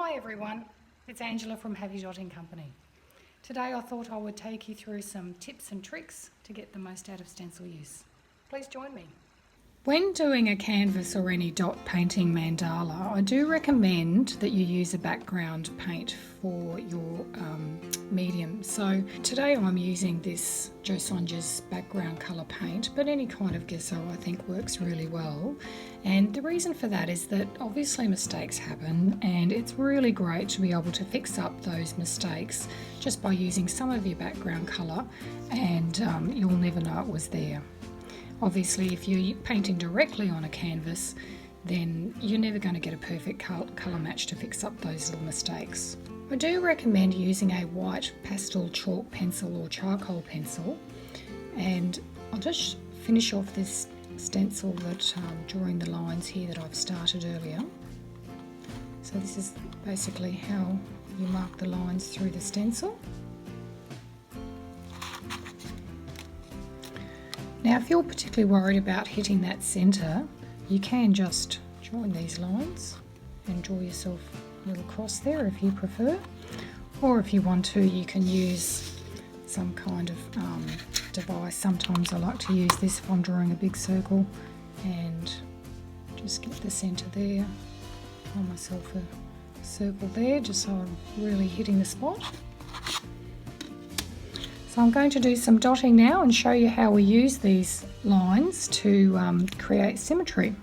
Hi everyone, it's Angela from Happy Dotting Company. Today I thought I would take you through some tips and tricks to get the most out of stencil use. Please join me. When doing a canvas or any dot painting mandala, I do recommend that you use a background paint for your medium. So today I'm using this Joe Sonja's background colour paint, but any kind of gesso I think works really well. And the reason for that is that obviously mistakes happen, and it's really great to be able to fix up those mistakes just by using some of your background colour, and you'll never know it was there. Obviously, if you're painting directly on a canvas, then you're never going to get a perfect colour match to fix up those little mistakes. I do recommend using a white pastel chalk pencil or charcoal pencil, and I'll just finish off this stencil that drawing the lines here that I've started earlier. So this is basically how you mark the lines through the stencil. Now if you're particularly worried about hitting that centre, you can just join these lines and draw yourself a little cross there if you prefer, or if you want to you can use some kind of device. Sometimes I like to use this if I'm drawing a big circle, and just get the centre there, draw myself a circle there just so I'm really hitting the spot. So I'm going to do some dotting now and show you how we use these lines to create symmetry.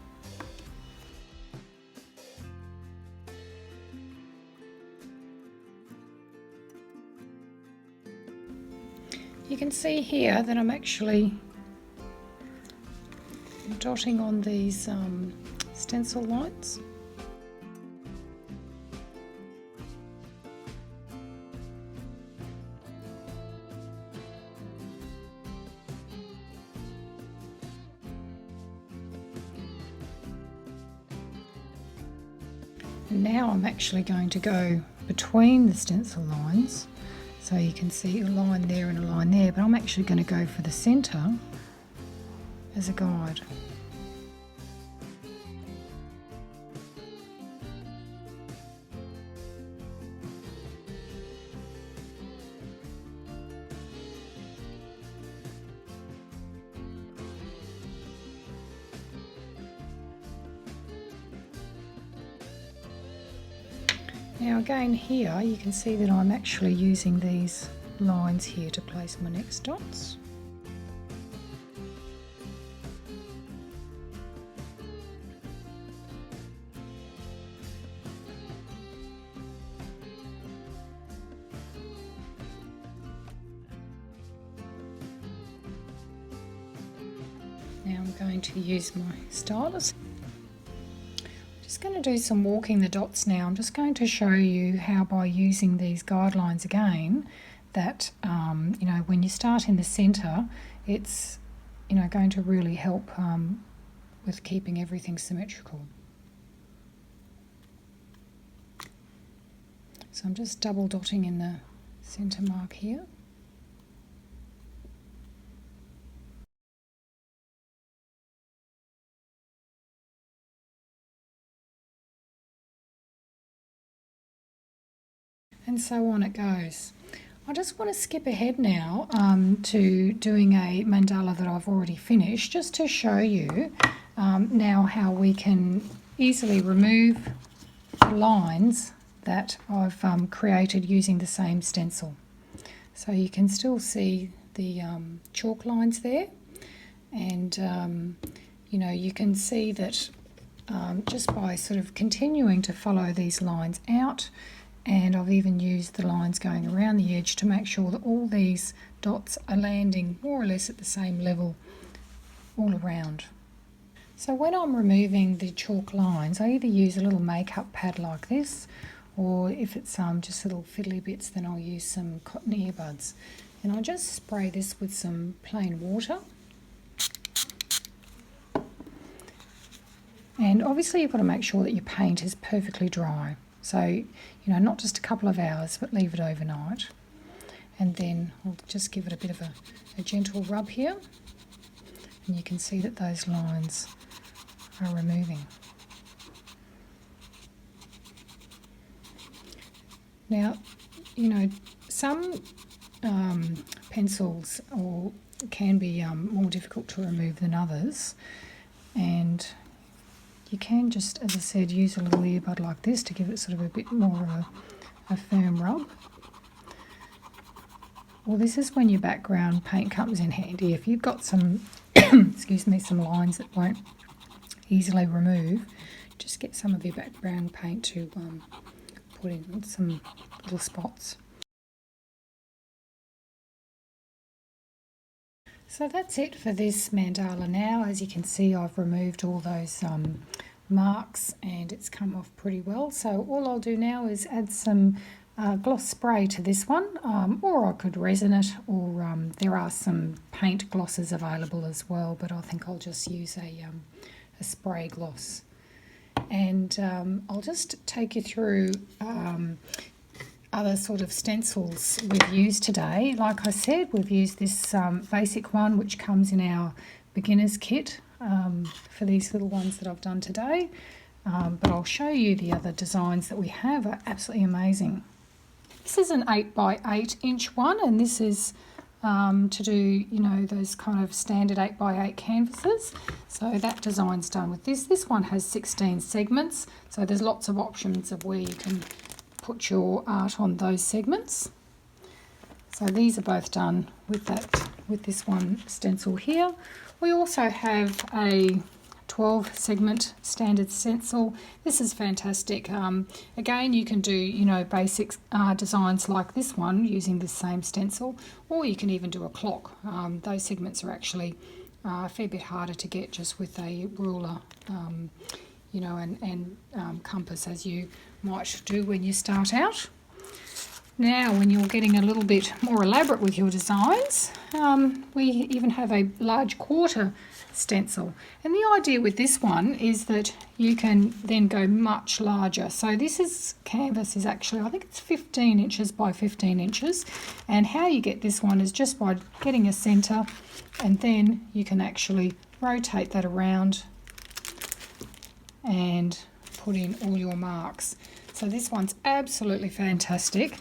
You can see here that I'm actually dotting on these stencil lines. And now I'm actually going to go between the stencil lines, so you can see a line there and a line there, but I'm actually going to go for the centre as a guide. Now again here you can see that I'm actually using these lines here to place my next dots. Now I'm going to use my stylus. Just going to do some walking the dots now. I'm just going to show you how by using these guidelines again that you know, when you start in the centre, it's going to really help with keeping everything symmetrical. So I'm just double dotting in the centre mark here. And so on it goes. I just want to skip ahead now to doing a mandala that I've already finished, just to show you now how we can easily remove the lines that I've created using the same stencil. So you can still see the chalk lines there, and you can see that just by sort of continuing to follow these lines out, and I've even used the lines going around the edge to make sure that all these dots are landing more or less at the same level all around. So when I'm removing the chalk lines, I either use a little makeup pad like this, or if it's just little fiddly bits, then I'll use some cotton earbuds. And I'll just spray this with some plain water. And obviously you've got to make sure that your paint is perfectly dry. So, not just a couple of hours, but leave it overnight. And then I'll just give it a bit of a gentle rub here. And you can see that those lines are removing. Now, you know, some pencils can be more difficult to remove than others, and you can just, as I said, use a little earbud like this to give it sort of a bit more of a firm rub. Well, this is when your background paint comes in handy. If you've got some, excuse me, some lines that won't easily remove, just get some of your background paint to put in some little spots. So that's it for this mandala now. As you can see, I've removed all those marks and it's come off pretty well. So all I'll do now is add some gloss spray to this one, or I could resin it, or there are some paint glosses available as well, but I think I'll just use a spray gloss. And I'll just take you through other sort of stencils we've used today. Like I said, we've used this basic one which comes in our beginner's kit for these little ones that I've done today, but I'll show you the other designs that we have are absolutely amazing. This is an 8x8 inch one, and this is to do, you know, those kind of standard 8x8 canvases. So that design's done with this. This one has 16 segments, so there's lots of options of where you can put your art on those segments. So these are both done with this one stencil here. We also have a 12 segment standard stencil. This is fantastic. Again, you can do, you know, basic designs like this one using this same stencil, or you can even do a clock. Those segments are actually a fair bit harder to get just with a ruler, you know, and compass, as you might do when you start out. Now, when you're getting a little bit more elaborate with your designs, we even have a large quarter stencil. And the idea with this one is that you can then go much larger. So this canvas is actually, I think it's 15 inches by 15 inches. And how you get this one is just by getting a centre, and then you can actually rotate that around and put in all your marks. So this one's absolutely fantastic.